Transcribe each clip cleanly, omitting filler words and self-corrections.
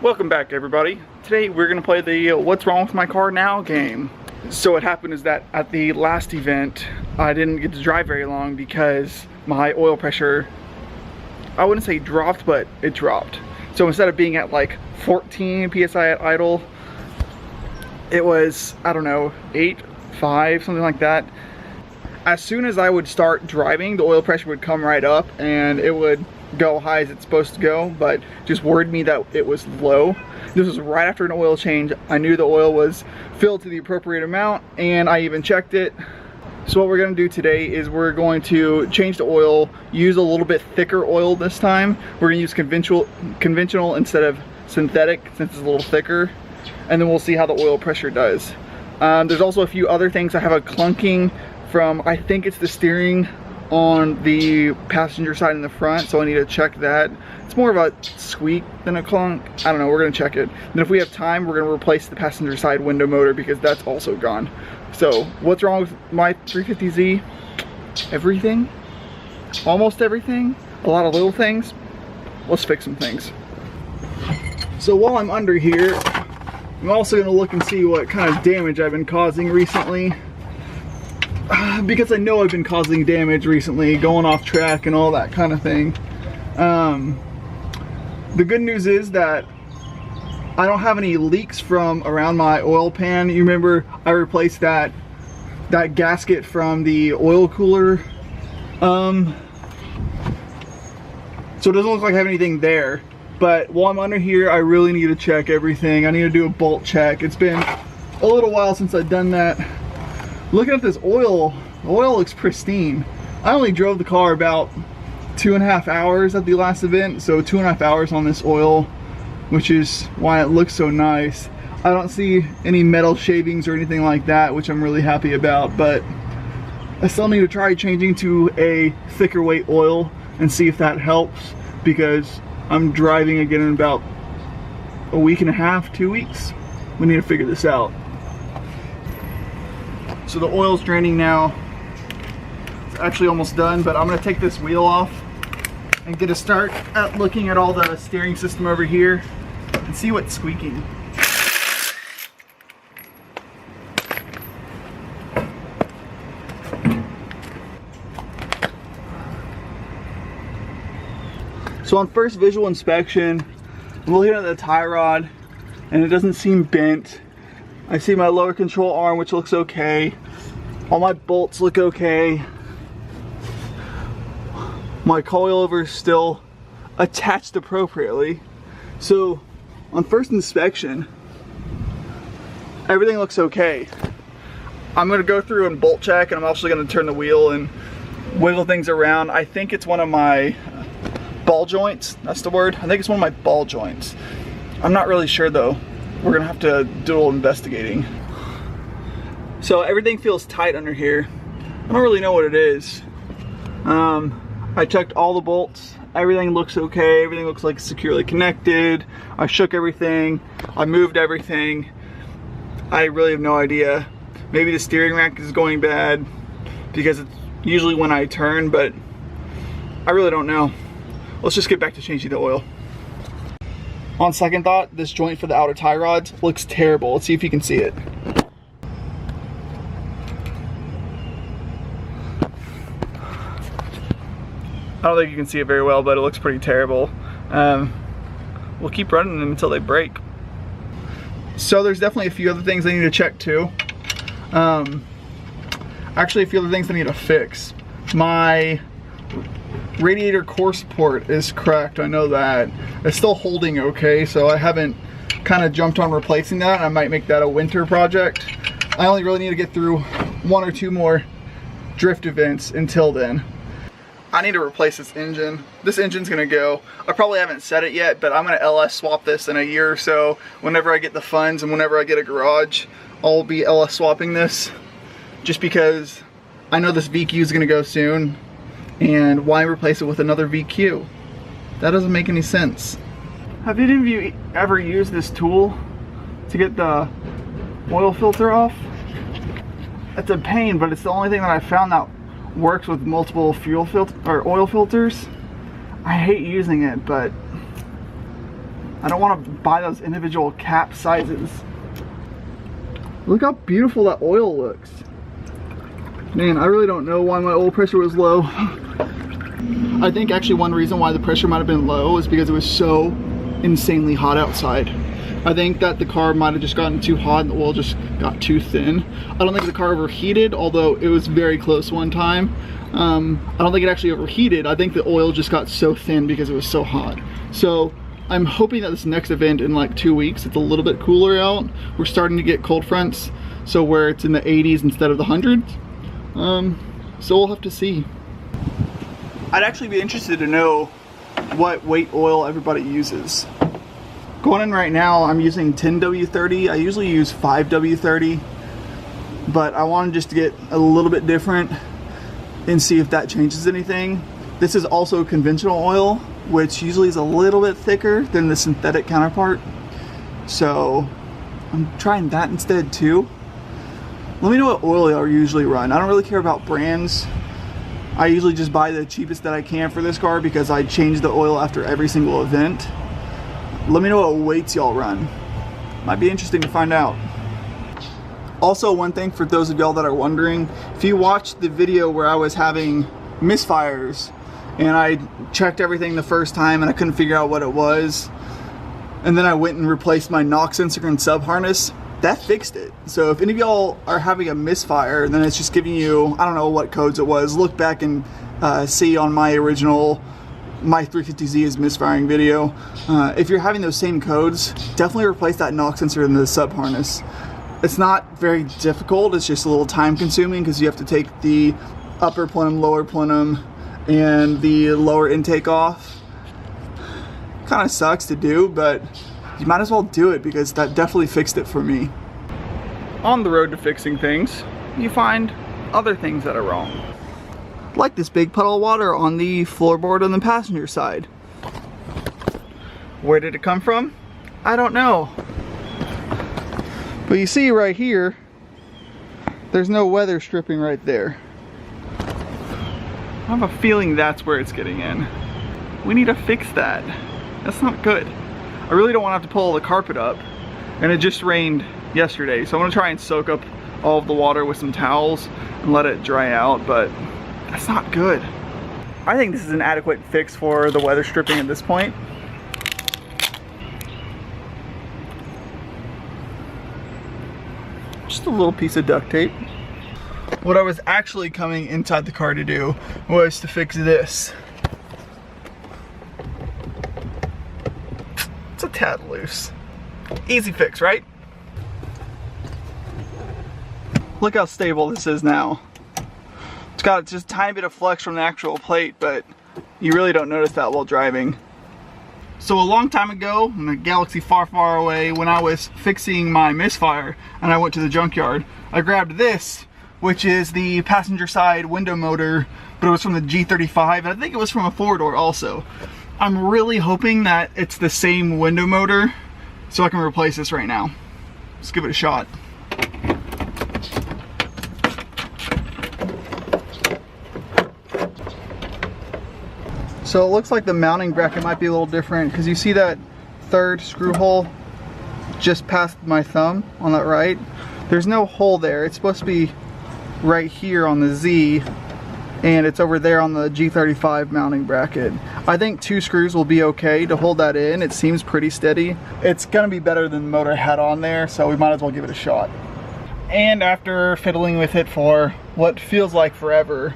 Welcome back, everybody. Today we're going to play the What's Wrong With My Car Now game. So what happened is that at the last event, I didn't get to drive very long because my oil pressure, I wouldn't say dropped, but it dropped. So instead of being at like 14 PSI at idle, it was, I don't know, 8, 5, something like that. As soon as I would start driving, the oil pressure would come right up and it would go high as it's supposed to go, but just worried me that it was low. This was right after an oil change. I knew the oil was filled to the appropriate amount and I even checked it. So what we're going to do today is we're going to change the oil, use a little bit thicker oil this time. We're going to use conventional instead of synthetic since it's a little thicker, and then we'll see how the oil pressure does. There's also a few other things. I have a clunking from, I think it's the steering on the passenger side in the front, so I need to check that. It's more of a squeak than a clunk. I don't know, we're gonna check it. And if we have time, we're gonna replace the passenger side window motor because that's also gone. So what's wrong with my 350Z? Everything, almost everything, a lot of little things. Let's fix some things. So while I'm under here, I'm also gonna look and see what kind of damage I've been causing recently. Because I know I've been causing damage recently, going off track and all that kind of thing. The good news is that I don't have any leaks from around my oil pan. You remember I replaced that gasket from the oil cooler. So it doesn't look like I have anything there. But while I'm under here, I really need to check everything. I need to do a bolt check. It's been a little while since I've done that. Looking at this oil, the oil looks pristine. I only drove the car about 2.5 hours at the last event, so 2.5 hours on this oil, which is why it looks so nice. I don't see any metal shavings or anything like that, which I'm really happy about, but I still need to try changing to a thicker weight oil and see if that helps, because I'm driving again in about a week and a half, 2 weeks. We need to figure this out. So the oil's draining now. It's actually almost done, but I'm gonna take this wheel off and get a start at looking at all the steering system over here and see what's squeaking. So on first visual inspection, I'm looking at the tie rod and it doesn't seem bent. I see my lower control arm, which looks okay. All my bolts look okay. My coilover is still attached appropriately. So on first inspection, everything looks okay. I'm gonna go through and bolt check, and I'm also gonna turn the wheel and wiggle things around. I think it's one of my ball joints, that's the word. I think it's one of my ball joints. I'm not really sure though. We're gonna have to do a little investigating. So everything feels tight under here. I don't really know what it is. I checked all the bolts. Everything looks okay. Everything looks like securely connected. I shook everything. I moved everything. I really have no idea. Maybe the steering rack is going bad because it's usually when I turn, but I really don't know. Let's just get back to changing the oil. On second thought, this joint for the outer tie rods looks terrible. Let's see if you can see it. I don't think you can see it very well, but it looks pretty terrible. We'll keep running them until they break. So there's definitely a few other things I need to check too. Actually, a few other things I need to fix. My radiator core support is cracked, I know that. It's still holding okay, so I haven't kind of jumped on replacing that. I might make that a winter project. I only really need to get through 1 or 2 more drift events until then. I need to replace this engine. This engine's gonna go. I probably haven't said it yet, but I'm gonna LS swap this in a year or so. Whenever I get the funds and whenever I get a garage, I'll be LS swapping this, just because I know this VQ is gonna go soon. And why replace it with another VQ? That doesn't make any sense. Have any of you ever used this tool to get the oil filter off? It's a pain, but it's the only thing that I found that works with multiple oil filters. I hate using it, but I don't want to buy those individual cap sizes. Look how beautiful that oil looks. Man, I really don't know why my oil pressure was low. I think actually one reason why the pressure might have been low is because it was so insanely hot outside. I think that the car might have just gotten too hot and the oil just got too thin. I don't think the car overheated, although it was very close one time. I don't think it actually overheated. I think the oil just got so thin because it was so hot. So I'm hoping that this next event in like 2 weeks, it's a little bit cooler out. We're starting to get cold fronts, so where it's in the 80s instead of the 100s. So we'll have to see. I'd actually be interested to know what weight oil everybody uses. Going in right now, I'm using 10W30. I usually use 5W30, but I wanted just to get a little bit different and see if that changes anything. This is also conventional oil, which usually is a little bit thicker than the synthetic counterpart. So I'm trying that instead too. Let me know what oil y'all usually run. I don't really care about brands. I usually just buy the cheapest that I can for this car because I change the oil after every single event. Let me know what weights y'all run. Might be interesting to find out. Also, one thing for those of y'all that are wondering, if you watched the video where I was having misfires and I checked everything the first time and I couldn't figure out what it was, and then I went and replaced my knock sensor and sub harness, that fixed it. So if any of y'all are having a misfire, then it's just giving you, I don't know what codes it was. Look back and see on my original My 350Z is misfiring video. If you're having those same codes, definitely replace that knock sensor and the sub harness. It's not very difficult, it's just a little time consuming because you have to take the upper plenum, lower plenum, and the lower intake off. Kind of sucks to do, but you might as well do it because that definitely fixed it for me. On the road to fixing things, you find other things that are wrong. Like this big puddle of water on the floorboard on the passenger side. Where did it come from? I don't know. But you see right here, there's no weather stripping right there. I have a feeling that's where it's getting in. We need to fix that. That's not good. I really don't want to have to pull the carpet up, and it just rained yesterday, so I'm gonna try and soak up all of the water with some towels and let it dry out, but that's not good. I think this is an adequate fix for the weather stripping at this point. Just a little piece of duct tape. What I was actually coming inside the car to do was to fix this. It's a tad loose. Easy fix, right? Look how stable this is now. It's got just a tiny bit of flex from the actual plate, but you really don't notice that while driving. So a long time ago, in a galaxy far, far away, when I was fixing my Misfire and I went to the junkyard, I grabbed this, which is the passenger side window motor, but it was from the G35, and I think it was from a four-door also. I'm really hoping that it's the same window motor so I can replace this right now. Let's give it a shot. So it looks like the mounting bracket might be a little different because you see that third screw hole just past my thumb on that right. There's no hole there. It's supposed to be right here on the Z, and it's over there on the G35 mounting bracket. I think 2 screws will be okay to hold that in. It seems pretty steady. It's gonna be better than the motor I had on there, so we might as well give it a shot. And after fiddling with it for what feels like forever,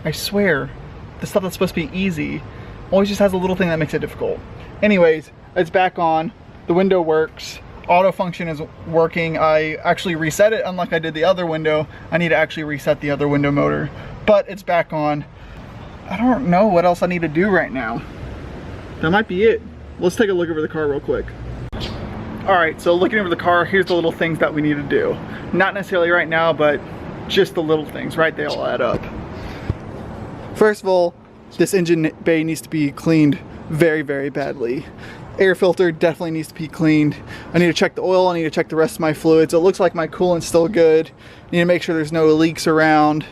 I swear, the stuff that's supposed to be easy always just has a little thing that makes it difficult. Anyways, it's back on. The window works. Auto function is working. I actually reset it, unlike I did the other window. I need to actually reset the other window motor, but it's back on. I don't know what else I need to do right now. That might be it. Let's take a look over the car real quick. All right, so looking over the car, here's the little things that we need to do. Not necessarily right now, but just the little things, right? They all add up. First of all, this engine bay needs to be cleaned very, very badly. Air filter definitely needs to be cleaned. I need to check the oil, I need to check the rest of my fluids. It looks like my coolant's still good. I need to make sure there's no leaks around.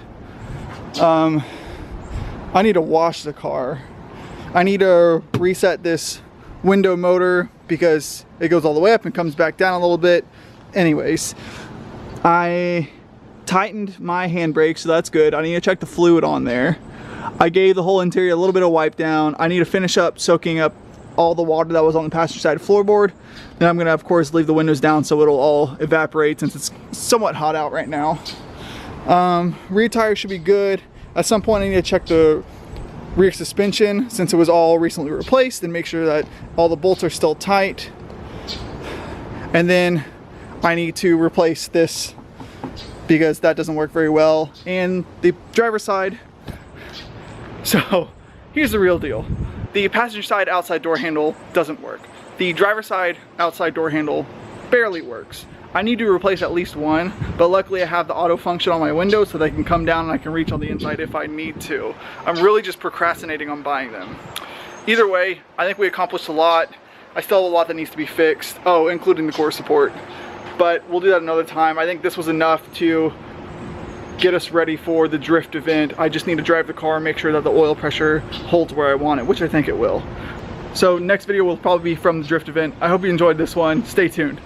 I need to wash the car. I need to reset this window motor because it goes all the way up and comes back down a little bit. Anyways, I tightened my handbrake, so that's good. I need to check the fluid on there. I gave the whole interior a little bit of wipe down. I need to finish up soaking up all the water that was on the passenger side floorboard. Then I'm gonna, of course, leave the windows down so it'll all evaporate since it's somewhat hot out right now. Rear tire should be good. At some point I need to check the rear suspension since it was all recently replaced and make sure that all the bolts are still tight. And then I need to replace this because that doesn't work very well. And the driver's side. So here's the real deal. The passenger side outside door handle doesn't work. The driver's side outside door handle barely works. I need to replace at least one, but luckily I have the auto function on my windows so they can come down and I can reach on the inside if I need to. I'm really just procrastinating on buying them. Either way, I think we accomplished a lot. I still have a lot that needs to be fixed. Oh, including the core support. But we'll do that another time. I think this was enough to get us ready for the drift event. I just need to drive the car and make sure that the oil pressure holds where I want it, which I think it will. So next video will probably be from the drift event. I hope you enjoyed this one. Stay tuned.